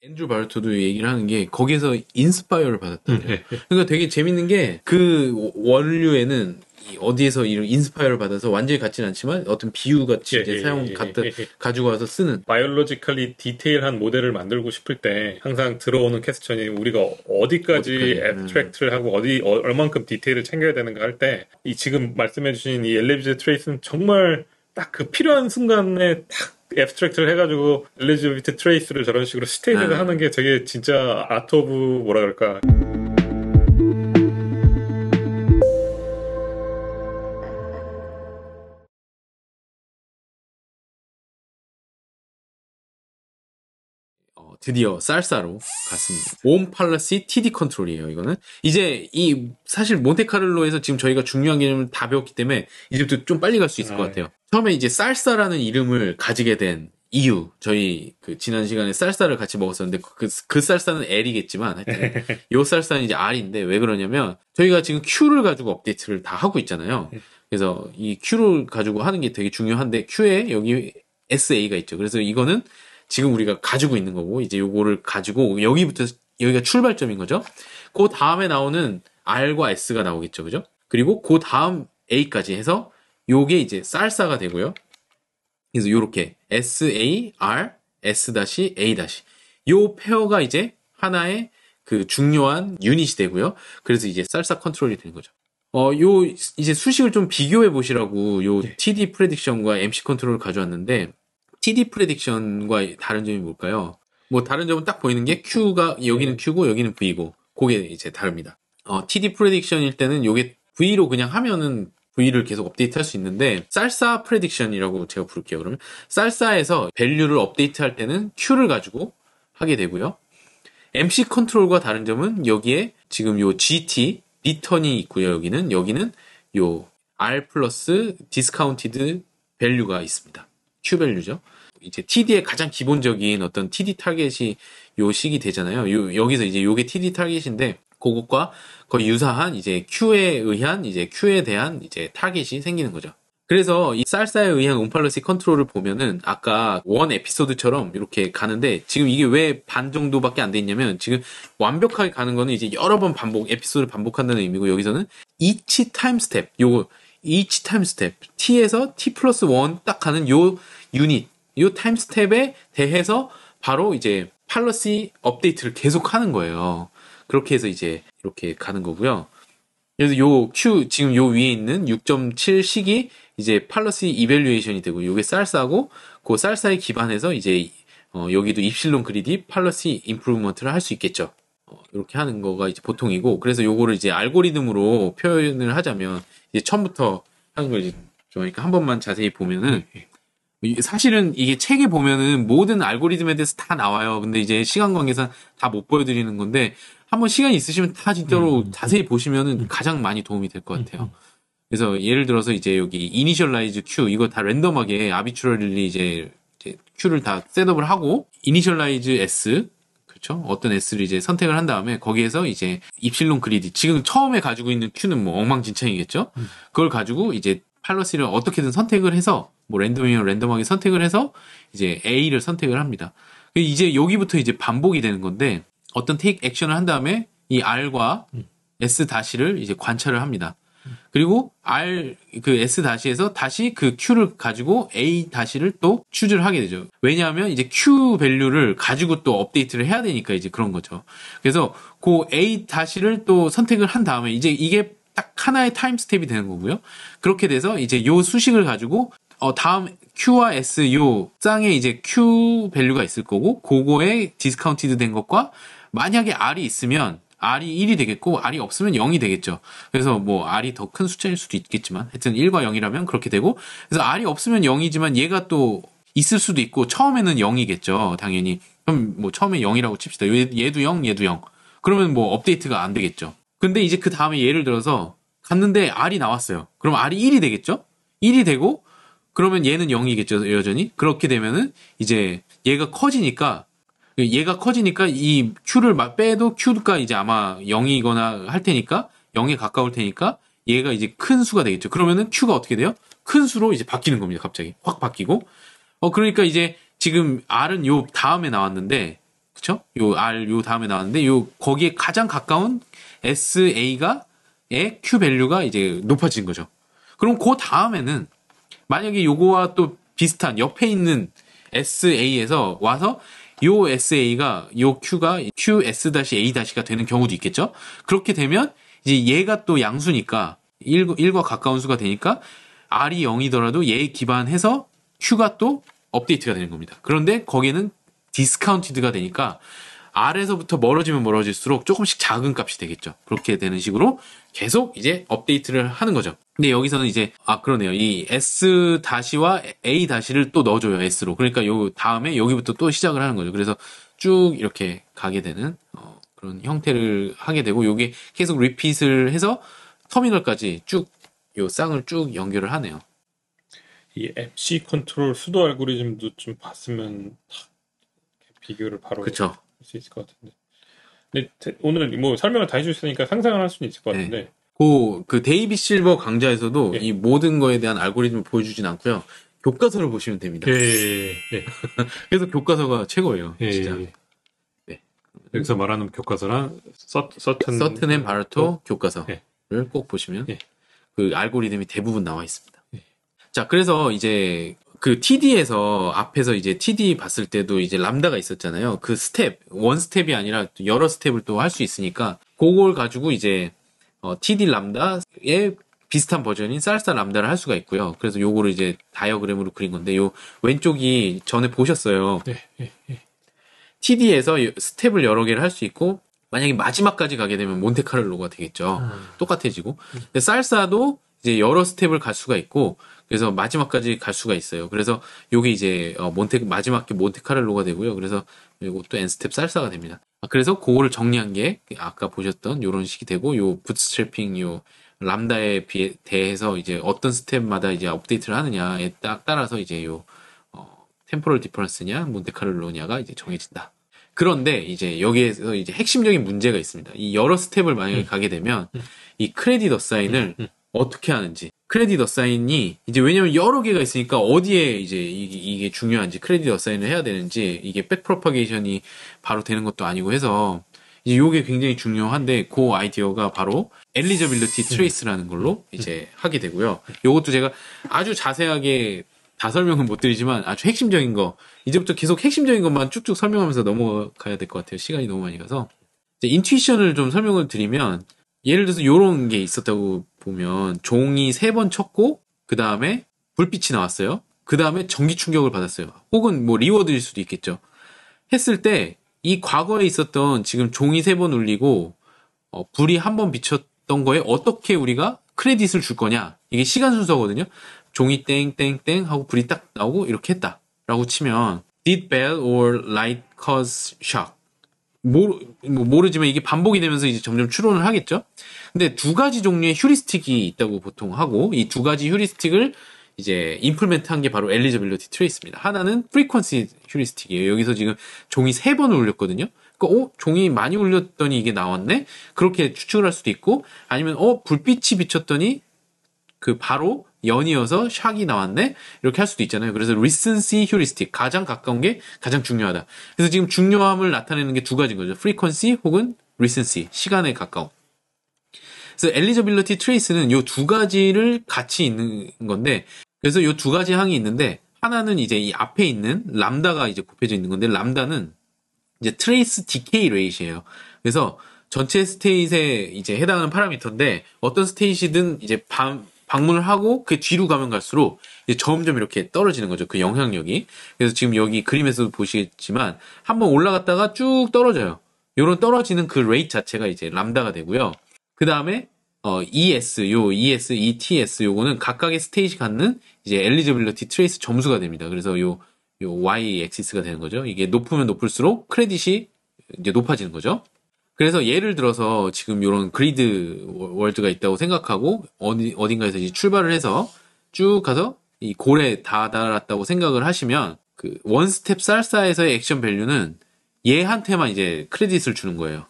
앤드류 바르토도 얘기를 하는 게 거기에서 인스파이어를 받았다. 그러니까 되게 재밌는 게 그 원류에는 어디에서 이런 인스파이어를 받아서 완전히 같진 않지만 어떤 비유같이 이제 가지고 와서 쓰는. 바이올로지컬리 디테일한 모델을 만들고 싶을 때 항상 들어오는 퀘스천이 우리가 어디까지 애브스트랙트를 하고 얼만큼 디테일을 챙겨야 되는가 할 때 이 지금 말씀해주신 이 엘리베이터 트레이스는 정말 딱 그 필요한 순간에 딱 애브스트랙트를 해가지고 엘리지비트 트레이스를 저런 식으로 스테이지를 하는 게 되게 진짜 아트 오브 뭐라 그럴까. 드디어 쌀쌀로 갔습니다. 온 팔러시 TD 컨트롤이에요. 이거는 이제 사실 몬테카를로에서 지금 저희가 중요한 개념을 다 배웠기 때문에 이제부터 좀 빨리 갈 수 있을 것 같아요. 처음에 이제 쌀쌀라는 이름을 가지게 된 이유, 저희 그 지난 시간에 쌀쌀을 같이 먹었었는데 그 쌀쌀은 L이겠지만 하여튼 요 쌀쌀은 이제 R인데 왜 그러냐면 저희가 지금 Q를 가지고 업데이트를 다 하고 있잖아요. 그래서 이 Q를 가지고 하는 게 되게 중요한데 Q에 여기 SA가 있죠. 그래서 이거는 지금 우리가 가지고 있는 거고 이제 요거를 가지고 여기가 출발점인 거죠. 그 다음에 나오는 R과 S가 나오겠죠. 그죠? 그리고 그 다음 A까지 해서 요게 이제 쌀쌀가 되고요. 그래서 요렇게 SAR, S-A-. 요 페어가 이제 하나의 그 중요한 유닛이 되고요. 그래서 이제 쌀쌀 컨트롤이 되는 거죠. 요 이제 수식을 좀 비교해 보시라고 요 TD 프레딕션과 MC 컨트롤을 가져왔는데 TD 프레딕션과 다른 점이 뭘까요? 뭐 다른 점은 딱 보이는 게 Q가 여기는 Q고 여기는 V고 그게 이제 다릅니다. TD 프레딕션일 때는 요게 V로 그냥 하면은 V를 계속 업데이트 할 수 있는데 쌀싸 프레딕션이라고 제가 부를게요. 그러면 쌀싸에서 밸류를 업데이트할 때는 Q를 가지고 하게 되고요. MC 컨트롤과 다른 점은 여기에 지금 요 GT 리턴이 있고요. 여기는 요 R 플러스 디스카운티드 밸류가 있습니다. Q 밸류죠. 이제 TD의 가장 기본적인 어떤 TD 타겟이 요 식이 되잖아요. 여기서 이제 요게 TD 타겟인데 그것과 거의 유사한 이제 Q에 의한 이제 Q에 대한 이제 타겟이 생기는 거죠. 그래서 이 쌀쌀에 의한 온팔러시 컨트롤을 보면은 아까 원 에피소드처럼 이렇게 가는데 지금 이게 왜 반 정도밖에 안 돼 있냐면 지금 완벽하게 가는 거는 이제 여러 번 에피소드를 반복한다는 의미고 여기서는 each time step each time step T에서 T 플러스 1 딱 가는 요 유닛 요 타임 스텝에 대해서 바로 이제 팔러시 업데이트를 계속 하는 거예요. 그렇게 해서 이제 이렇게 가는 거고요. 그래서 요 Q 지금 요 위에 있는 6.7식이 이제 팔러시 이밸류에이션이 되고 요게 쌀싸고 그 쌀싸에 기반해서 이제 여기도 입실론 그리디 팔러시 임프루먼트를 할 수 있겠죠. 이렇게 하는 거가 이제 보통이고 그래서 요거를 이제 알고리즘으로 표현을 하자면 이제 처음부터 하는 걸 이제 좀 그러니까 한 번만 자세히 보면은 사실은 이게 책에 보면은 모든 알고리즘에 대해서 다 나와요. 근데 이제 시간 관계상 다 못 보여드리는 건데 한번 시간이 있으시면 다 진짜로 자세히 보시면은 가장 많이 도움이 될 것 같아요. 그래서 예를 들어서 이제 여기 이니셜라이즈 Q 이거 다 랜덤하게 아비트러리리 이제 Q를 다 셋업을 하고 이니셜라이즈 S 그렇죠? 어떤 S를 이제 선택을 한 다음에 거기에서 이제 입실론 그리디 지금 처음에 가지고 있는 Q는 뭐 엉망진창이겠죠? 그걸 가지고 이제 팔러시를 어떻게든 선택을 해서 뭐 랜덤이면 랜덤하게 선택을 해서 이제 A를 선택을 합니다. 이제 여기부터 이제 반복이 되는 건데 어떤 테이크 액션을 한 다음에 이 R과 S 다시를 이제 관찰을 합니다. 그리고 그 S 다시에서 다시 그 Q를 가지고 A 다시를 또 추즈를 하게 되죠. 왜냐하면 이제 Q 밸류를 가지고 또 업데이트를 해야 되니까 이제 그런 거죠. 그래서 그 A 다시를 또 선택을 한 다음에 이제 이게 딱 하나의 타임 스텝이 되는 거고요. 그렇게 돼서 이제 요 수식을 가지고 다음 Q와 S 요 쌍에 이제 Q 밸류가 있을 거고 그거에 디스카운티드 된 것과 만약에 R이 있으면 R이 1이 되겠고 R이 없으면 0이 되겠죠. 그래서 뭐 R이 더 큰 숫자일 수도 있겠지만 하여튼 1과 0이라면 그렇게 되고 그래서 R이 없으면 0이지만 얘가 또 있을 수도 있고 처음에는 0이겠죠. 당연히. 그럼 뭐 처음에 0이라고 칩시다. 얘도 0, 얘도 0. 그러면 뭐 업데이트가 안 되겠죠. 근데 이제 그 다음에 예를 들어서 갔는데 R이 나왔어요. 그럼 R이 1이 되겠죠? 1이 되고 그러면 얘는 0이겠죠. 여전히. 그렇게 되면은 이제 얘가 커지니까 이 Q를 빼도 Q가 이제 아마 0이거나 할 테니까 0에 가까울 테니까 얘가 이제 큰 수가 되겠죠. 그러면은 Q가 어떻게 돼요? 큰 수로 이제 바뀌는 겁니다. 갑자기 확 바뀌고 그러니까 이제 지금 R은 요 다음에 나왔는데 그쵸? 요 R 요 다음에 나왔는데 요 거기에 가장 가까운 SA가 의 Q 밸류가 이제 높아진 거죠. 그럼 그 다음에는 만약에 요거와 또 비슷한 옆에 있는 SA에서 와서 요 SA가 요 Q가 QS-A-가 되는 경우도 있겠죠. 그렇게 되면 이제 얘가 또 양수니까 1과 가까운 수가 되니까 R이 0이더라도 얘에 기반해서 Q가 또 업데이트가 되는 겁니다. 그런데 거기에는 디스카운티드가 되니까 R에서부터 멀어지면 멀어질수록 조금씩 작은 값이 되겠죠. 그렇게 되는 식으로 계속 이제 업데이트를 하는 거죠. 근데 여기서는 이제 그러네요. 이 S-와 A-를 또 넣어줘요. S로. 그러니까 요 다음에 여기부터 또 시작을 하는 거죠. 그래서 쭉 이렇게 가게 되는 그런 형태를 하게 되고 요게 계속 리핏을 해서 터미널까지 쭉 요 쌍을 쭉 연결을 하네요. 이 MC 컨트롤 수도 알고리즘도 좀 봤으면 비교를 바로 그쵸. 할 수 있을 것 같은데. 근데 오늘 뭐 설명을 다 해주셨으니까 상상을 할 수는 있을 것 같은데. 네. 그 데이빗 실버 강좌에서도 이 모든 거에 대한 알고리즘을 보여주진 않고요. 교과서를 보시면 됩니다. 그래서 교과서가 최고예요. 진짜. 네. 여기서 말하는 교과서랑 서튼 앤 바르토 교과서를 꼭 보시면 그 알고리즘이 대부분 나와 있습니다. 자, 그래서 이제 그 TD에서 앞에서 이제 TD 봤을 때도 이제 람다가 있었잖아요. 그 스텝, 원 스텝이 아니라 여러 스텝을 또 할 수 있으니까 그걸 가지고 이제 TD 람다의 비슷한 버전인 쌀쌀 람다를 할 수가 있고요. 그래서 요거를 이제 다이어그램으로 그린 건데 요 왼쪽이 전에 보셨어요. TD에서 스텝을 여러 개를 할 수 있고 만약에 마지막까지 가게 되면 몬테카를로가 되겠죠. 똑같아지고. 근데 쌀쌀도 이제 여러 스텝을 갈 수가 있고 그래서 마지막까지 갈 수가 있어요. 그래서 요게 이제 마지막 게 몬테카를로가 되고요. 그래서 이것도 n 스텝 쌀쌀가 됩니다. 그래서 그거를 정리한 게 아까 보셨던 요런 식이 되고 요 부트스트래핑 요 람다에 대해서 이제 어떤 스텝마다 이제 업데이트를 하느냐에 따라서 이제 요 템포럴 디퍼런스냐 몬테카를로냐가 이제 정해진다. 그런데 이제 여기에서 이제 핵심적인 문제가 있습니다. 이 여러 스텝을 만약에 가게 되면 이 크레딧 어사인을 어떻게 하는지. 크레딧 어사인이 이제 왜냐면 여러 개가 있으니까 어디에 이제 이게 중요한지 크레딧 어사인을 해야 되는지 이게 백 프로파게이션이 바로 되는 것도 아니고 해서 이제 요게 굉장히 중요한데 그 아이디어가 바로 엘리저빌리티 트레이스라는 걸로 이제 하게 되고요. 요것도 제가 아주 자세하게 다 설명은 못 드리지만 아주 핵심적인 거 이제부터 계속 핵심적인 것만 쭉쭉 설명하면서 넘어가야 될 것 같아요. 시간이 너무 많이 가서 이제 인투이션을 좀 설명을 드리면 예를 들어서 요런 게 있었다고 보면 종이 3번 쳤고 그 다음에 불빛이 나왔어요. 그 다음에 전기 충격을 받았어요. 혹은 뭐 리워드일 수도 있겠죠. 했을 때 이 과거에 있었던 지금 종이 3번 울리고 불이 한 번 비쳤던 거에 어떻게 우리가 크레딧을 줄 거냐. 이게 시간 순서거든요. 종이 땡땡땡 하고 불이 딱 나오고 이렇게 했다라고 치면 Did bell or light cause shock? 모르지만 이게 반복이 되면서 이제 점점 추론을 하겠죠. 근데 두 가지 종류의 휴리스틱이 있다고 보통 하고 이 두 가지 휴리스틱을 이제 임플멘트 한 게 바로 엘리저빌리티 트레이스입니다. 하나는 프리퀀시 휴리스틱이에요. 여기서 지금 종이 3번을 울렸거든요. 그러니까 종이 많이 울렸더니 이게 나왔네. 그렇게 추측을 할 수도 있고 아니면 불빛이 비쳤더니 그 바로 연이어서 샥이 나왔네? 이렇게 할 수도 있잖아요. 그래서 recency heuristic, 가장 가까운 게 가장 중요하다. 그래서 지금 중요함을 나타내는 게 두 가지인 거죠. frequency 혹은 recency, 시간에 가까움. 그래서 eligibility trace는 이 두 가지를 같이 있는 건데, 그래서 이 두 가지 항이 있는데, 하나는 이제 이 앞에 있는 람다가 이제 곱해져 있는 건데, 람다는 이제 trace decay rate이에요. 그래서 전체 스테이트에 이제 해당하는 파라미터인데, 어떤 스테이트든 이제 방문을 하고 그 뒤로 가면 갈수록 이제 점점 이렇게 떨어지는 거죠. 그 영향력이. 그래서 지금 여기 그림에서도 보시겠지만 한번 올라갔다가 쭉 떨어져요. 요런 떨어지는 그 레이트 자체가 이제 람다가 되고요. 그 다음에 ES, ETS 요거는 각각의 스테이지 갖는 이제 eligibility trace 점수가 됩니다. 그래서 요 Y 엑시스가 되는 거죠. 이게 높으면 높을수록 크레딧이 이제 높아지는 거죠. 그래서 예를 들어서 지금 이런 그리드 월드가 있다고 생각하고 어딘가에서 이제 출발을 해서 쭉 가서 이 골에 다다랐다고 생각을 하시면 그 원 스텝 쌀쌀에서의 액션 밸류는 얘한테만 이제 크레딧을 주는 거예요.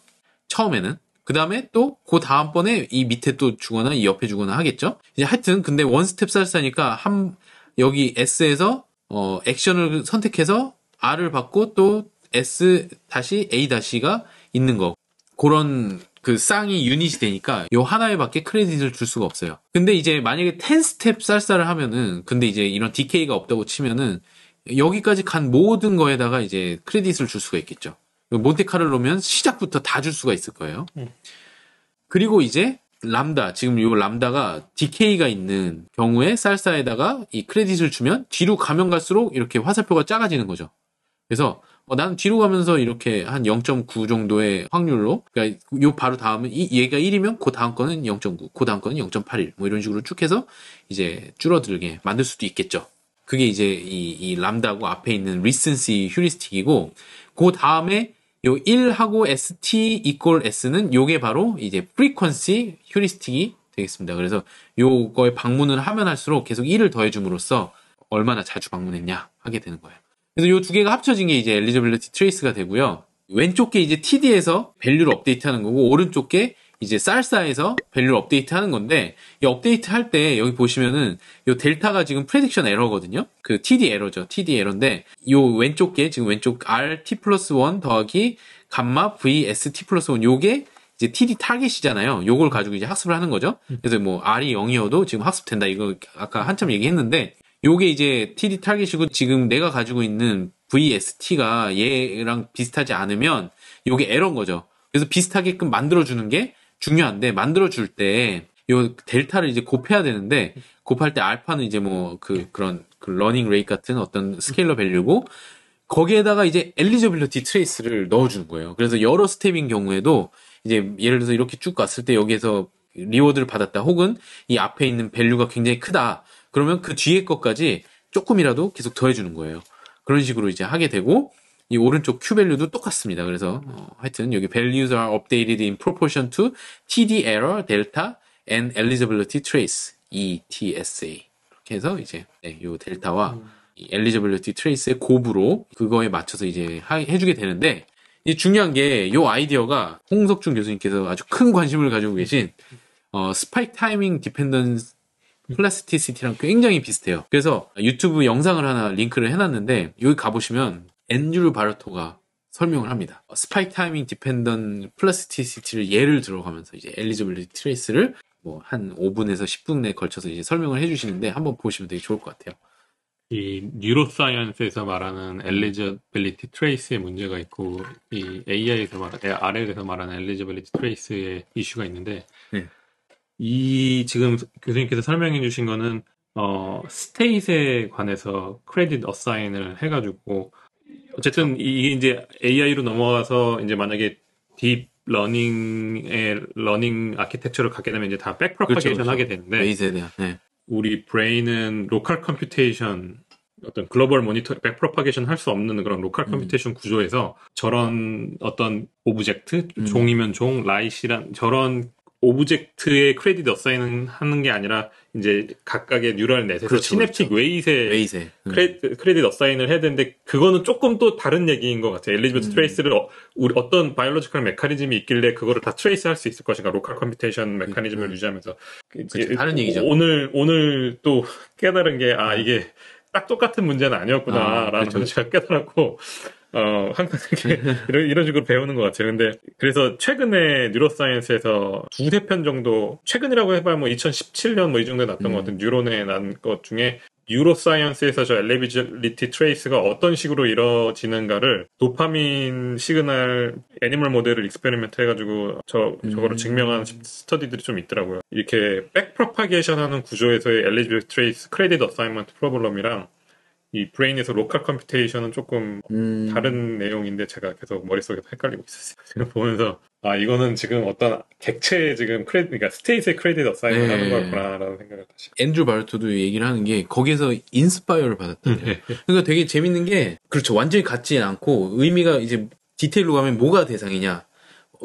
처음에는. 그 다음에 또 그 다음번에 이 밑에 또 주거나 이 옆에 주거나 하겠죠. 이제 하여튼 근데 원 스텝 쌀쌀니까 여기 S에서 액션을 선택해서 R을 받고 또 S-A-가 있는 거. 그런 그 쌍이 유닛이 되니까 요 하나에밖에 크레딧을 줄 수가 없어요. 근데 이제 만약에 10스텝 쌀쌀을 하면은, 근데 이제 이런 DK가 없다고 치면은 여기까지 간 모든 거에다가 이제 크레딧을 줄 수가 있겠죠. 몬테카를로면 시작부터 다 줄 수가 있을 거예요. 그리고 이제 람다, 지금 요 람다가 DK가 있는 경우에 쌀쌀에다가 이 크레딧을 주면 뒤로 가면 갈수록 이렇게 화살표가 작아지는 거죠. 그래서 나는 뒤로 가면서 이렇게 한 0.9 정도의 확률로, 그러니까 요 바로 다음은 얘가 1이면 그 다음 거는 0.9, 그 다음 거는 0.81, 뭐 이런 식으로 쭉 해서 이제 줄어들게 만들 수도 있겠죠. 그게 이제 이 람다고 앞에 있는 리센시 휴리스틱이고, 그 다음에 요 1하고 ST equal S는 요게 바로 이제 frequency 휴리스틱이 되겠습니다. 그래서 요거에 방문을 하면 할수록 계속 1을 더해줌으로써 얼마나 자주 방문했냐 하게 되는 거예요. 그래서 요 두 개가 합쳐진 게 이제 eligibility trace가 되고요. 왼쪽 게 이제 TD에서 밸류를 업데이트하는 거고, 오른쪽 게 이제 쌀사에서 밸류를 업데이트하는 건데, 이 업데이트 할 때 여기 보시면은 요 델타가 지금 프레딕션 에러거든요. 그 TD 에러죠. TD 에러인데, 요 왼쪽 게 지금 왼쪽 RT 플러스 1 더하기 감마 VST 플러스 1 요게 이제 TD 타겟이잖아요. 요걸 가지고 이제 학습을 하는 거죠. 그래서 뭐 R이 0이어도 지금 학습된다. 이거 아까 한참 얘기했는데, 요게 이제 TD 타겟이고, 지금 내가 가지고 있는 VST가 얘랑 비슷하지 않으면 요게 에러인 거죠. 그래서 비슷하게끔 만들어주는 게 중요한데, 만들어줄 때 요 델타를 이제 곱해야 되는데, 곱할 때 알파는 이제 뭐 그런 러닝 레이트 같은 어떤 스케일러 밸류고, 거기에다가 이제 엘리저빌리티 트레이스를 넣어주는 거예요. 그래서 여러 스텝인 경우에도 이제 예를 들어서 이렇게 쭉 갔을 때 여기에서 리워드를 받았다, 혹은 이 앞에 있는 밸류가 굉장히 크다, 그러면 그 뒤에 것까지 조금이라도 계속 더해주는 거예요. 그런 식으로 이제 하게 되고, 이 오른쪽 Q 밸류도 똑같습니다. 그래서 하여튼 여기 values are updated in proportion to TD error, delta, and eligibility trace, ETSA. 이렇게 해서 이제 이 델타와 이 eligibility trace의 곱으로 그거에 맞춰서 이제 해주게 되는데, 이 중요한 게 이 아이디어가 홍석준 교수님께서 아주 큰 관심을 가지고 계신 스파이크 타이밍 디펜던스 플라스티시티랑 굉장히 비슷해요. 그래서 유튜브 영상을 하나 링크를 해놨는데, 여기 가보시면 앤드류 바르토가 설명을 합니다. 스파이크 타이밍 디펜던 플라스티시티를 예를 들어가면서 이제 엘리지빌리티 트레이스를 뭐 한 5분에서 10분에 걸쳐서 이제 설명을 해주시는데, 한번 보시면 되게 좋을 것 같아요. 이 뉴로사이언스에서 말하는 엘리지빌리티 트레이스의 문제가 있고, 이 RL에서 말하는 엘리지빌리티 트레이스의 이슈가 있는데, 이 지금 교수님께서 설명해 주신 거는 스테이트에 관해서 크레딧 어사인을 해가지고, 어쨌든 이게 이제 AI로 넘어가서 이제 만약에 딥 러닝 아키텍처를 갖게 되면 이제 다 백프로파게이션 하게 되는데, 웨이즈에 대한 우리 브레인은 로컬 컴퓨테이션, 어떤 글로벌 모니터 백프로파게이션 할 수 없는 그런 로컬 컴퓨테이션 구조에서 저런 어떤 오브젝트, 종이면 종, 라이시란 저런 오브젝트의 크레딧 어사인을 하는 게 아니라 이제 각각의 뉴럴 넷에서 시냅틱 웨이트에 크레딧 어사인을 해야 되는데, 그거는 조금 또 다른 얘기인 것 같아요. 엘리지빌리티 트레이스를 우리 어떤 바이올로지컬 메커니즘이 있길래 그거를 다 트레이스 할 수 있을 것인가, 로컬 컴퓨테이션 메커니즘을 유지하면서. 다른 얘기죠. 오늘 또 깨달은 게 이게 딱 똑같은 문제는 아니었구나라는 걸 제가 깨달았고, 항상 이런 식으로 배우는 것 같아요. 근데, 그래서 최근에 뉴로사이언스에서 두세 편 정도, 최근이라고 해봐야 뭐 2017년 뭐 이 정도에 났던 것 같은 뉴론에 난 것 중에, 뉴로사이언스에서 저 엘리지빌리티 트레이스가 어떤 식으로 이루어지는가를 도파민 시그널 애니멀 모델을 익스페리멘트 해가지고 저거를 증명한 스터디들이 좀 있더라고요. 이렇게 백프로파게이션 하는 구조에서의 엘리지빌리티 트레이스 크레딧 어사인먼트 프로블럼이랑 이 브레인에서 로컬 컴퓨테이션은 조금 다른 내용인데, 제가 계속 머릿속에서 헷갈리고 있었어요. 지금 보면서 이거는 지금 어떤 객체의 지금 그러니까 스테이트의 크레딧 어사인을 하는 거구나라는 생각을 다시. 앤드류 바르토도 얘기를 하는 게, 거기에서 인스파이어를 받았다고요. 그러니까 되게 재밌는 게, 그렇죠, 완전히 같지 않고 의미가 이제 디테일로 가면 뭐가 대상이냐,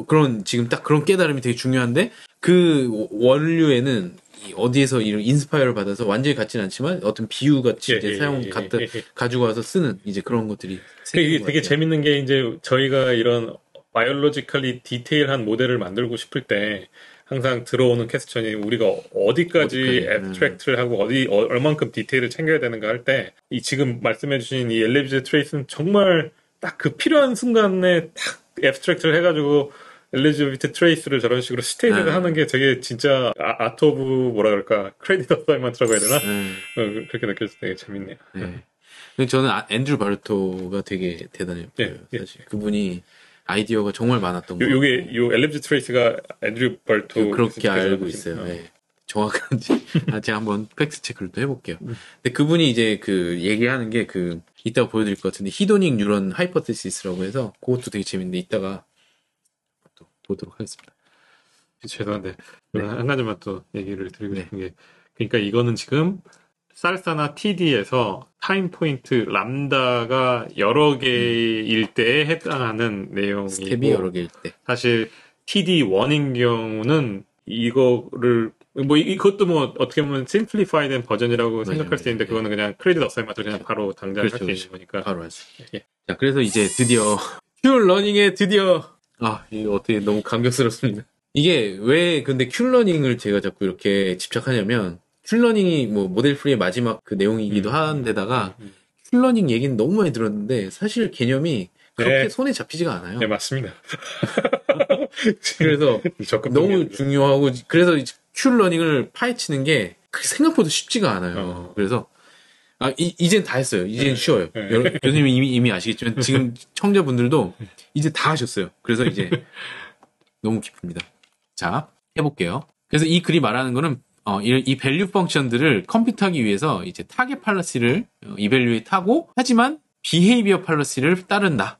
그런 지금 딱 그런 깨달음이 되게 중요한데, 그 원류에는 어디에서 이런 인스파이어를 받아서 완전히 같지는 않지만 어떤 비유같이 이제 가지고 와서 쓰는 이제 그런 것들이. 이게 되게 재밌는 게, 이제 저희가 이런 바이올로지컬리 디테일한 모델을 만들고 싶을 때 항상 들어오는 퀘스천이, 우리가 어디까지 애브스트랙트를 하고 얼만큼 디테일을 챙겨야 되는가 할 때, 이 지금 말씀해주신 이 엘리지빌리티 트레이스는 정말 딱 그 필요한 순간에 딱 앱스트랙트를 해가지고 엘리지비트 트레이스를 저런 식으로 스테이지를 하는 게 되게 진짜 아트 오브 뭐라 그럴까 크레딧 어사이먼트라고 해야 되나? 그렇게 느껴져서 되게 재밌네요. 네. 근데 저는 앤드류 바르토가 되게 대단해요. 사실 그분이 아이디어가 정말 많았던 거. 요게 요 엘리지비트 트레이스가 앤드류 바르토 그렇게 알고 있어요. 네. 정확한지 제가 한번 팩트 체크를 또 해볼게요. 근데 그분이 이제 그 얘기하는 게 그 이따가 보여드릴 것 같은데 히도닉 뉴런 하이퍼테시스라고 해서 그것도 되게 재밌는데 이따가 또 보도록 하겠습니다. 죄송한데 한 가지만 또 얘기를 드리고 싶은 게 그러니까 이거는 지금 쌀사나 TD에서 타임 포인트 람다가 여러 개일 때에 해당하는 내용이고 스텝이 여러 개일 때 사실 TD1인 경우는 이거를 뭐 이것도 뭐 어떻게 보면 심플리파이된 버전이라고 생각할 수 있는데 그거는 그냥 크레딧 어사이먼트 그냥 바로 당장 할 수 있는 거니까 바로 할 수 있게. 자, 그래서 이제 드디어 큐러닝에 드디어 이거 어떻게 너무 감격스럽습니다. 이게 왜 근데 큐러닝을 제가 자꾸 이렇게 집착하냐면 큐러닝이 뭐 모델 프리의 마지막 그 내용이기도 한데다가 큐러닝 얘기는 너무 많이 들었는데 사실 개념이 그렇게 손에 잡히지가 않아요. 네, 맞습니다. 그래서 너무 중요하고 그래서 큐러닝을 파헤치는 게 생각보다 쉽지가 않아요. 그래서 이젠 다 했어요. 이젠 쉬워요. 교수님이 이미 아시겠지만 지금 청자분들도 이제 다 하셨어요. 그래서 이제 너무 기쁩니다. 자, 해볼게요. 그래서 이 글이 말하는 거는 이 밸류 펑션들을 컴퓨트하기 위해서 이제 타겟 팔러시를 이밸류에이트 하고 하지만 비헤이비어 팔러시를 따른다.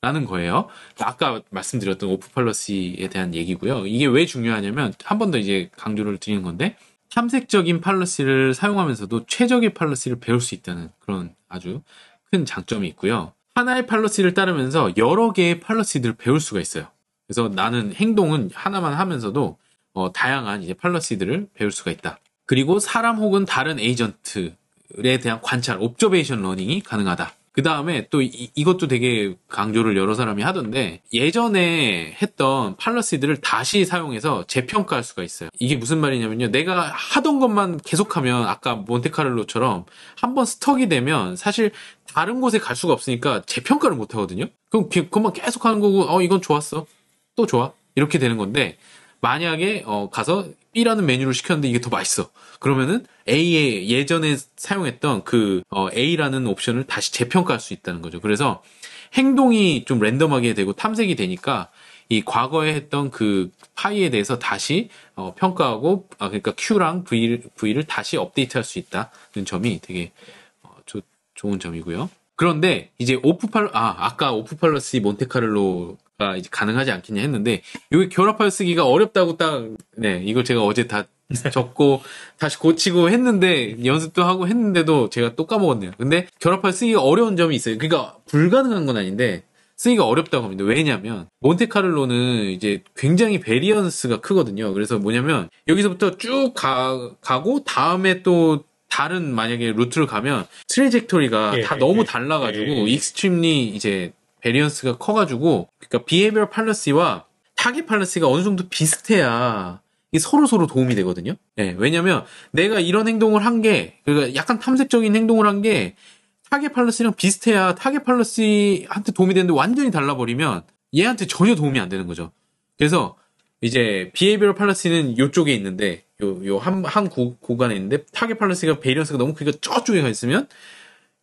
라는 거예요. 아까 말씀드렸던 오프 팔러시에 대한 얘기고요. 이게 왜 중요하냐면 한 번 더 이제 강조를 드리는 건데 탐색적인 팔러시를 사용하면서도 최적의 팔러시를 배울 수 있다는 그런 아주 큰 장점이 있고요. 하나의 팔러시를 따르면서 여러 개의 팔러시들을 배울 수가 있어요. 그래서 나는 행동은 하나만 하면서도 다양한 이제 팔러시들을 배울 수가 있다. 그리고 사람 혹은 다른 에이전트에 대한 관찰, 옵저베이션 러닝이 가능하다. 그 다음에 또 이것도 되게 강조를 여러 사람이 하던데 예전에 했던 팔러시들을 다시 사용해서 재평가할 수가 있어요. 이게 무슨 말이냐면요. 내가 하던 것만 계속하면 아까 몬테카를로처럼 한번 스톡이 되면 사실 다른 곳에 갈 수가 없으니까 재평가를 못 하거든요. 그럼 그것만 계속 하는 거고 이건 좋았어. 또 좋아. 이렇게 되는 건데 만약에 가서 B라는 메뉴를 시켰는데 이게 더 맛있어. 그러면은 A의 예전에 사용했던 그 A라는 옵션을 다시 재평가할 수 있다는 거죠. 그래서 행동이 좀 랜덤하게 되고 탐색이 되니까 이 과거에 했던 그 파이에 대해서 다시 평가하고 그러니까 Q랑 V를 다시 업데이트할 수 있다는 점이 되게 좋은 점이고요. 그런데 이제 아까 오프 팔러시 몬테카를로가 이제 가능하지 않겠냐 했는데 이게 결합하여 쓰기가 어렵다고 이걸 제가 어제 다 적고 다시 고치고 했는데 연습도 하고 했는데도 제가 또 까먹었네요. 근데 결합하여 쓰기가 어려운 점이 있어요. 그러니까 불가능한 건 아닌데 쓰기가 어렵다고 합니다. 왜냐면 몬테카를로는 이제 굉장히 베리언스가 크거든요. 그래서 뭐냐면 여기서부터 쭉 가고 다음에 또 다른 만약에 루트를 가면 트레젝토리가 다 너무 달라가지고 익스트림리 이제 베리언스가 커가지고 그러니까 비헤비어 팔러시와 타겟 팔러시가 어느 정도 비슷해야 이게 서로 도움이 되거든요. 왜냐면 내가 이런 행동을 한 게 그러니까 약간 탐색적인 행동을 한 게 타겟 팔러시랑 비슷해야 타겟 팔러시한테 도움이 되는데 완전히 달라버리면 얘한테 전혀 도움이 안 되는 거죠. 그래서 이제 비헤이비어 팔러시는 이쪽에 있는데 한 구간에 있는데 타겟 팔러시가 베리언스가 너무 크니까 저쪽에 가 있으면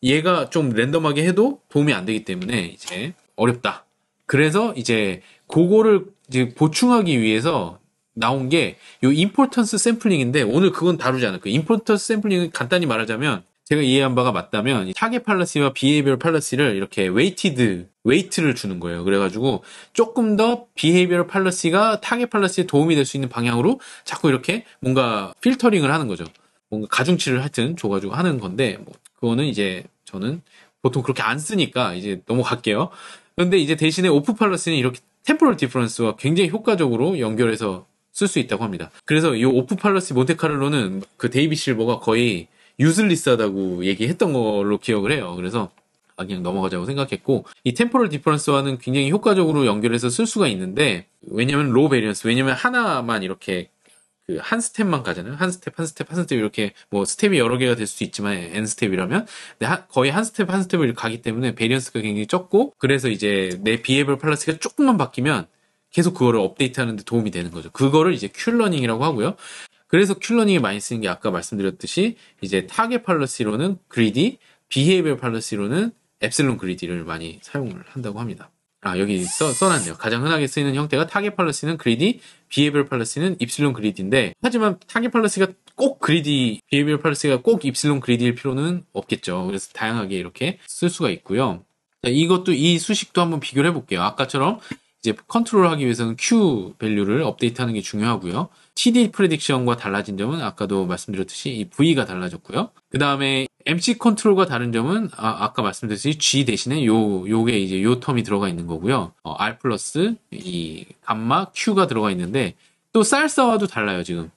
얘가 좀 랜덤하게 해도 도움이 안 되기 때문에 이제 어렵다. 그래서 이제 그거를 이제 보충하기 위해서 나온 게 요 임포턴스 샘플링인데 오늘 그건 다루지 않을 거예요. 임포턴스 샘플링은 간단히 말하자면 제가 이해한 바가 맞다면 타겟 팔러시와 비헤이비어 팔러시를 이렇게 웨이트를 주는 거예요. 그래가지고 조금 더 비헤이비어 팔러시가 타겟 팔러시에 도움이 될 수 있는 방향으로 자꾸 이렇게 뭔가 필터링을 하는 거죠. 뭔가 가중치를 하여튼 줘가지고 하는 건데 그거는 이제 저는 보통 그렇게 안 쓰니까 이제 넘어갈게요. 그런데 이제 대신에 오프 팔러시는 이렇게 템포럴 디퍼런스와 굉장히 효과적으로 연결해서 쓸 수 있다고 합니다. 그래서 이 오프 팔러시 몬테카를로는 그 데이비 실버가 거의 유슬리스하다고 얘기했던 걸로 기억을 해요. 그래서 그냥 넘어가자고 생각했고 이 템포럴 디퍼런스와는 굉장히 효과적으로 연결해서 쓸 수가 있는데 왜냐면 로우 베리언스 왜냐면 하나만 이렇게 그 한 스텝만 가잖아요. 한 스텝, 한 스텝, 한 스텝 이렇게 뭐 스텝이 여러 개가 될 수도 있지만 n 스텝이라면 거의 한 스텝 한 스텝을 가기 때문에 베리언스가 굉장히 적고 그래서 이제 내 비헤이비얼 팔러시가 조금만 바뀌면 계속 그거를 업데이트하는 데 도움이 되는 거죠. 그거를 이제 큐러닝이라고 하고요. 그래서 큐러닝이 많이 쓰는 게 아까 말씀드렸듯이 이제 타겟 팔러시로는 그리디, 비헤이비얼 팔러시로는 엡실론 그리디를 많이 사용을 한다고 합니다. 여기 써놨네요. 가장 흔하게 쓰이는 형태가 타겟 팔러시는 그리디, 비헤이비얼 팔러시는 입실론 그리디인데 하지만 타겟 팔러시가 꼭 그리디, 비헤이비얼 팔러시가 꼭 입실론 그리디일 필요는 없겠죠. 그래서 다양하게 이렇게 쓸 수가 있고요. 자, 이것도 이 수식도 한번 비교를 해볼게요. 아까처럼 이제 컨트롤하기 위해서는 Q 밸류를 업데이트하는 게 중요하고요. TD 프레딕션과 달라진 점은 아까도 말씀드렸듯이 이 V가 달라졌고요. 그 다음에 MC 컨트롤과 다른 점은 아까 말씀드렸듯이 G 대신에 요게 이제 요 텀이 들어가 있는 거고요. R 플러스 이 감마 Q가 들어가 있는데 또 쌀사와도 달라요 지금.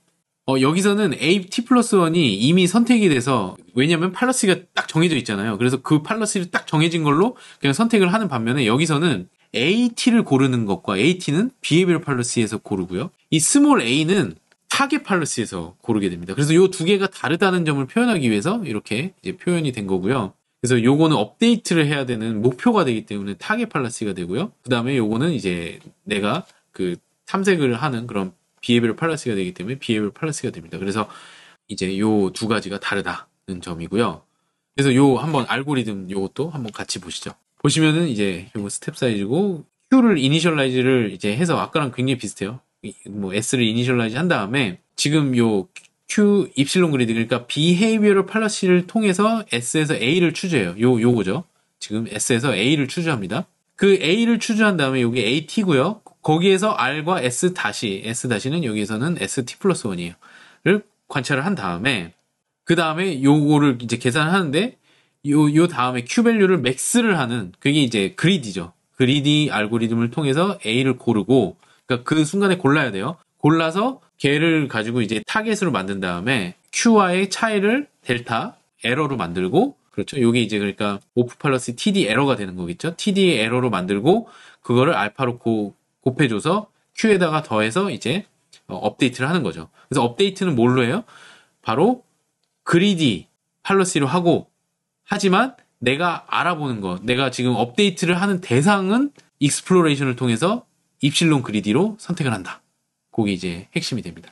여기서는 AT 플러스 1이 이미 선택이 돼서 왜냐면 팔러시가 딱 정해져 있잖아요. 그래서 그 팔러시를 딱 정해진 걸로 그냥 선택을 하는 반면에 여기서는 AT를 고르는 것과 AT는 비헤이비얼 팔러시에서 고르고요. 이 스몰 a는 타겟 팔러시에서 고르게 됩니다. 그래서 요 두 개가 다르다는 점을 표현하기 위해서 이렇게 이제 표현이 된 거고요. 그래서 요거는 업데이트를 해야 되는 목표가 되기 때문에 타겟 팔러시가 되고요. 그 다음에 요거는 이제 내가 그 탐색을 하는 그런 비헤이비얼 팔러시가 되기 때문에 비헤이비얼 팔러시가 됩니다. 그래서 이제 요 두 가지가 다르다는 점이고요. 그래서 요 한번 알고리즘 요것도 한번 같이 보시죠. 보시면은 이제 요거 스텝 사이즈고 Q를 이니셜라이즈를 이제 해서 아까랑 굉장히 비슷해요. 뭐 S를 이니셜라이즈 한 다음에 지금 요 Q 입실론 그리드 그러니까 비헤이비얼 팔러시를 통해서 S에서 A를 추주해요. 요거죠. 지금 S에서 A를 추주합니다. 그 A를 추주한 다음에 여기 AT고요. 거기에서 R과 S 다시는 여기에서는 ST 플러스 1이에요. 를 관찰을 한 다음에 그 다음에 요거를 이제 계산하는데 요 다음에 Q 밸류를 맥스를 하는 그게 이제 그리디죠. 그리디 알고리즘을 통해서 A를 고르고 그러니까 그 순간에 골라야 돼요. 골라서 걔를 가지고 이제 타겟으로 만든 다음에 Q와의 차이를 델타 에러로 만들고 그렇죠. 요게 이제 그러니까 오프 팔러시 TD 에러가 되는 거겠죠. TD 에러로 만들고 그거를 알파로 곱해줘서 Q에다가 더해서 이제 업데이트를 하는 거죠. 그래서 업데이트는 뭘로 해요? 바로 그리디 팔러시로 하고 하지만 내가 알아보는 거, 내가 지금 업데이트를 하는 대상은 익스플로레이션을 통해서 입실론 그리디로 선택을 한다. 그게 이제 핵심이 됩니다.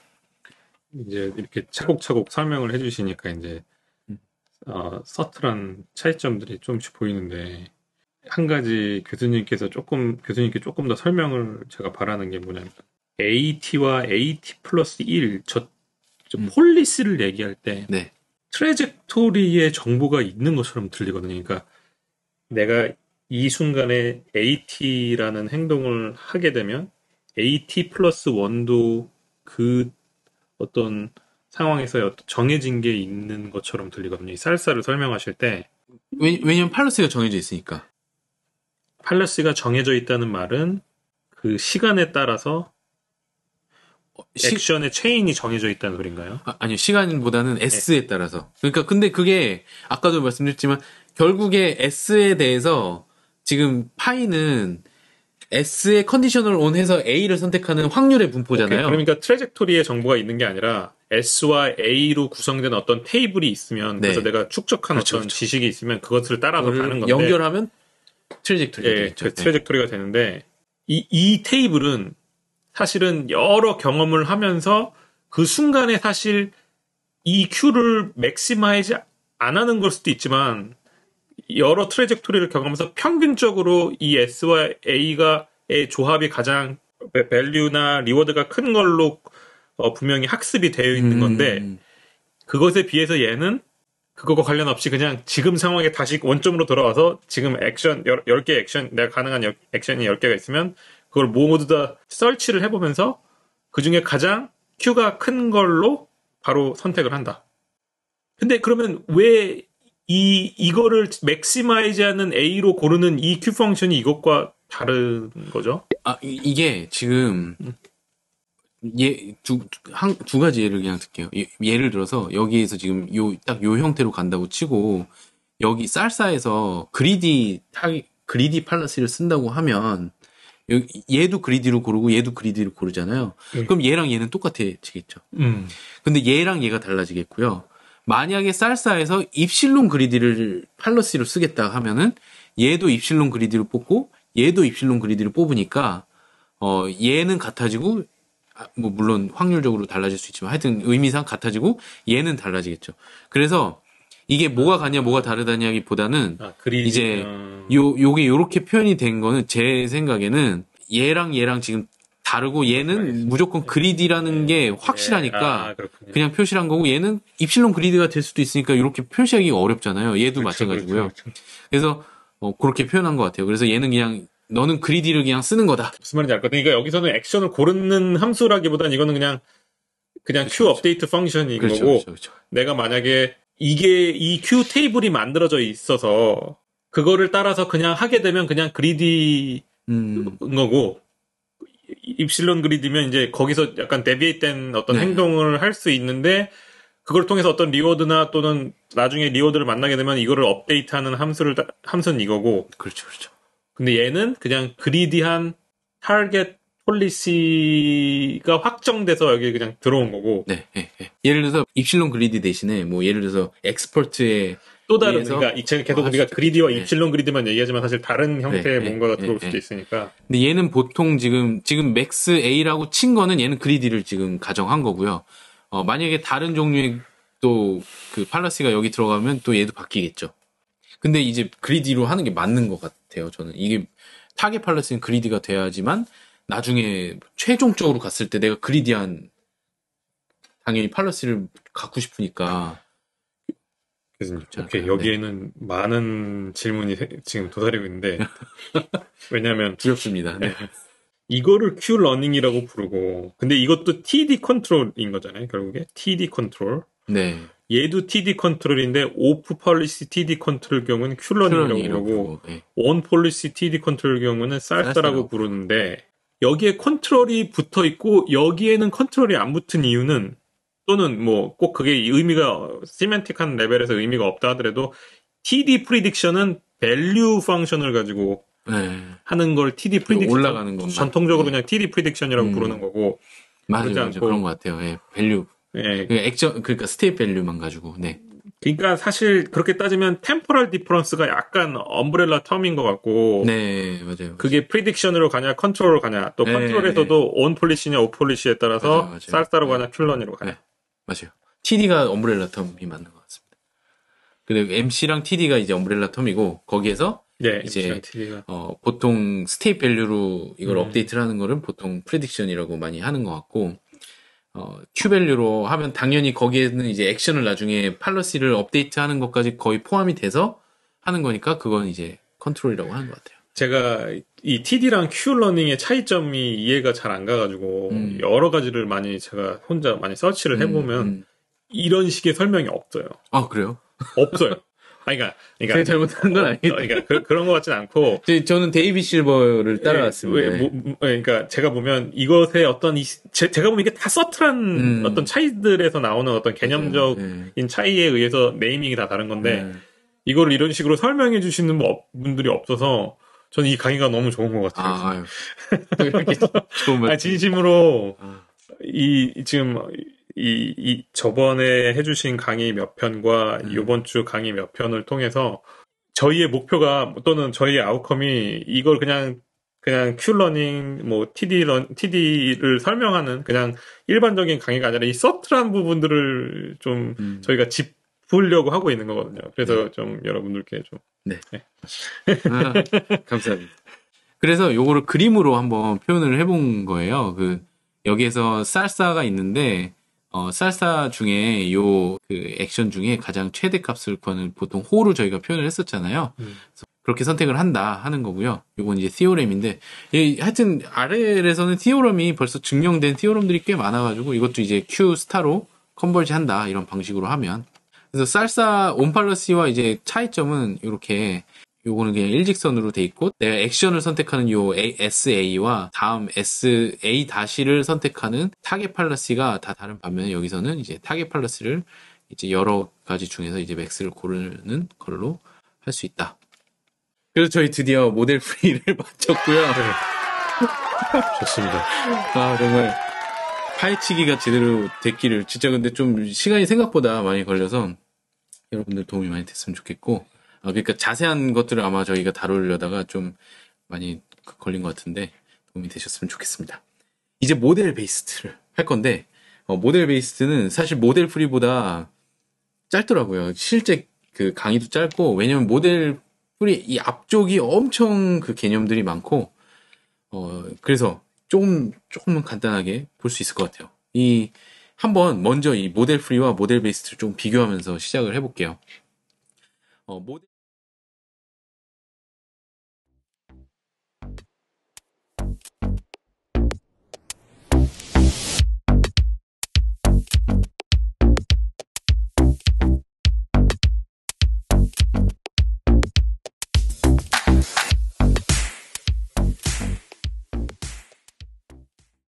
이제 이렇게 차곡차곡 설명을 해주시니까 이제 서툴한 차이점들이 조금씩 보이는데 한 가지 교수님께 조금 더 설명을 제가 바라는 게 뭐냐면 AT와 AT 플러스 1, 폴리시를 얘기할 때 네. 트래젝토리의 정보가 있는 것처럼 들리거든요. 그러니까 내가 이 순간에 AT라는 행동을 하게 되면 AT 플러스 1도 그 어떤 상황에서 정해진 게 있는 것처럼 들리거든요. 이 쌀쌀을 설명하실 때 왜냐면 팔러시가 정해져 있으니까. 팔러시가 정해져 있다는 말은 그 시간에 따라서 액션의 체인이 정해져 있다는 소린가요? 아니요. 시간보다는 S에 따라서. 그러니까 근데 그게 아까도 말씀드렸지만 결국에 S에 대해서 지금 파이는 S의 컨디셔널 온 해서 A를 선택하는 확률의 분포잖아요. 오케이. 그러니까 트래젝토리의 정보가 있는 게 아니라 S와 A로 구성된 어떤 테이블이 있으면 그래서 내가 축적한 어떤 지식이 있으면 그것을 따라서 가는 건데 연결하면 트래젝토리가 되겠죠. 그 트래젝토리가 되는데 이 테이블은 사실은 여러 경험을 하면서 그 순간에 사실 이 Q를 맥시마이즈 안 하는 걸 수도 있지만 여러 트래젝토리를 경험하면서 평균적으로 이 S와 A가의 조합이 가장 밸류나 리워드가 큰 걸로 분명히 학습이 되어 있는 건데 그것에 비해서 얘는 그거와 관련 없이 그냥 지금 상황에 다시 원점으로 돌아와서 지금 액션 10개 액션 내가 가능한 액션이 10개가 있으면 그걸 모두 다 설치를 해보면서 그 중에 가장 Q가 큰 걸로 바로 선택을 한다. 근데 그러면 왜 이거를 맥시마이즈 하는 A로 고르는 이 Q 펑션이 이것과 다른 거죠? 이게 지금 두 가지 예를 그냥 들게요. 예를 들어서 여기에서 지금 딱 요 형태로 간다고 치고 여기 쌀사에서 그리디 팔러시를 쓴다고 하면 얘도 그리디로 고르고 얘도 그리디로 고르잖아요. 그럼 얘랑 얘는 똑같아지겠죠. 근데 얘랑 얘가 달라지겠고요. 만약에 쌀사에서 입실론 그리디를 팔러시로 쓰겠다 하면은 얘도 입실론 그리디로 뽑고 얘도 입실론 그리디로 뽑으니까 얘는 같아지고 뭐 물론 확률적으로 달라질 수 있지만 하여튼 의미상 같아지고 얘는 달라지겠죠. 그래서 이게 뭐가 같냐 뭐가 다르다냐기보다는 이제 요게 요렇게 표현이 된 거는 제 생각에는 얘랑 지금 다르고 얘는 무조건 그리디라는 게 확실하니까 그냥 표시를 한 거고 얘는 입실론 그리디가 될 수도 있으니까 이렇게 표시하기가 어렵잖아요. 얘도 마찬가지고요. 그래서 그렇게 표현한 것 같아요. 그래서 얘는 그냥 너는 그리디를 그냥 쓰는 거다. 무슨 말인지 알 것 같아요. 그러니까 여기서는 액션을 고르는 함수라기보다는 이거는 그냥 q 업데이트 펑션인 거고 내가 만약에 이 q 테이블이 만들어져 있어서 그거를 따라서 그냥 하게 되면 그냥 그리디인 거고 입실론 그리디면 이제 거기서 약간 데비에이트된 어떤 행동을 할 수 있는데 그걸 통해서 어떤 리워드나 또는 나중에 리워드를 만나게 되면 이거를 업데이트하는 함수는 이거고. 그렇죠. 근데 얘는 그냥 그리디한 타겟 폴리시가 확정돼서 여기 그냥 들어온 거고. 네. 예를 들어서 입실론 그리디 대신에 뭐 예를 들어서 엑스퍼트에 또 다른 그러니까 계속 우리가 그리디와 입실론 그리디만 얘기하지만 사실 다른 형태의 뭔가가 들어올 수도 있으니까. 근데 얘는 보통 지금 맥스 A라고 친 거는 얘는 그리디를 지금 가정한 거고요. 만약에 다른 종류의 또 그 팔러시가 여기 들어가면 또 얘도 바뀌겠죠. 근데 이제 그리디로 하는 게 맞는 것 같아요. 저는 이게 타겟 팔러시는 그리디가 돼야지만 나중에 최종적으로 갔을 때 내가 그리디한 당연히 팔러시를 갖고 싶으니까. 오케이. 여기에는 많은 질문이 지금 도사리고 있는데 왜냐하면 두렵습니다. 네. 이거를 Q 러닝이라고 부르고 근데 이것도 TD 컨트롤인 거잖아요. 결국에 TD 컨트롤. 네. 얘도 TD 컨트롤인데 오프 폴리시 TD 컨트롤 경우는 Q 러닝이라고 부르고 온 폴리시 TD 컨트롤 경우는 쌀쌀라고 부르는데 여기에 컨트롤이 붙어 있고 여기에는 컨트롤이 안 붙은 이유는 또는 뭐 꼭 그게 의미가 시멘틱한 레벨에서 의미가 없다 하더라도 TD 프리딕션은 밸류 펑션을 가지고 하는 걸 TD 프리딕션 올라가는 것만 전통적으로 그냥 TD 프리딕션이라고 부르는 거고 맞아요. 그런 것 같아요. 밸류 그러니까 스테이트 밸류만 가지고 그러니까 사실 그렇게 따지면 템포럴 디퍼런스가 약간 엄브렐라 텀인 것 같고 네 맞아요. 그게 프리딕션으로 가냐 컨트롤로 가냐 또 컨트롤에서도 온 폴리시냐 오프 폴리시에 따라서 맞아요. 쌀쌀로 가냐 큐런으로 가냐 맞아요. TD가 엄브렐라 텀이 맞는 것 같습니다. 그리고 MC랑 TD가 이제 엄브렐라 텀이고 거기에서 이제 보통 스테이트 밸류로 이걸 업데이트를 하는 거를 보통 프리딕션이라고 많이 하는 것 같고 Q 밸류로 하면 당연히 거기에는 이제 액션을 나중에 팔러시를 업데이트하는 것까지 거의 포함이 돼서 하는 거니까 그건 이제 컨트롤이라고 하는 것 같아요. 제가 이 TD랑 Q 러닝의 차이점이 이해가 잘 안 가가지고 여러 가지를 많이 제가 혼자 많이 서치를 해보면 이런 식의 설명이 없어요. 아 그래요? 없어요. 그러니까 제가 잘못한 건 아니에요. 그러니까 그런 것 같진 않고 저는 데이비 실버를 따라왔습니다. 그러니까 제가 보면 이것의 어떤 제가 보면 이게 다 서틀한 어떤 차이들에서 나오는 어떤 개념적인 차이에 의해서 네이밍이 다 다른 건데 이걸 이런 식으로 설명해 주시는 분들이 없어서 저는 이 강의가 너무 좋은 것 같아요. 이렇게 좋은 말. 진심으로 지금 저번에 해주신 강의 몇 편과 이번 주 강의 몇 편을 통해서 저희의 목표가 또는 저희의 아웃컴이 이걸 그냥 큐러닝, 뭐 TD를 설명하는 그냥 일반적인 강의가 아니라 이 서틀한 부분들을 좀 저희가 짚으려고 하고 있는 거거든요. 그래서 좀 여러분들께 좀 감사합니다. 그래서 요거를 그림으로 한번 표현을 해본 거예요. 여기에서 쌀사가 있는데 쌀사 중에 그 액션 중에 가장 최대 값을 구하는 보통 호로 저희가 표현을 했었잖아요. 그래서 그렇게 선택을 한다 하는 거고요. 이건 이제 티오렘인데 하여튼 RL에서는 티오렘이 벌써 증명된 티오렘들이 꽤 많아가지고 이것도 이제 Q 스타로 컨버지 한다 이런 방식으로 하면 그래서 쌀사 온팔러시와 이제 차이점은 이렇게 요거는 그냥 일직선으로 돼 있고 내가 액션을 선택하는 요 SA와 다음 SA-를 선택하는 타겟 팔러시가 다 다른 반면에 여기서는 이제 타겟 팔러시를 이제 여러 가지 중에서 이제 맥스를 고르는 걸로 할 수 있다. 그래서 저희 드디어 모델 프리를 마쳤고요. 좋습니다. 아, 정말 파헤치기가 제대로 됐기를. 진짜 근데 좀 시간이 생각보다 많이 걸려서 여러분들 도움이 많이 됐으면 좋겠고, 그러니까 자세한 것들을 아마 저희가 다루려다가 좀 많이 걸린 것 같은데 도움이 되셨으면 좋겠습니다. 이제 모델 베이스트를 할 건데, 모델 베이스트는 사실 모델 프리보다 짧더라고요. 실제 그 강의도 짧고, 왜냐면 모델 프리 이 앞쪽이 엄청 그 개념들이 많고, 그래서 조금은 간단하게 볼 수 있을 것 같아요. 한번 먼저 이 모델 프리와 모델 베이스트를 좀 비교하면서 시작을 해볼게요. 모델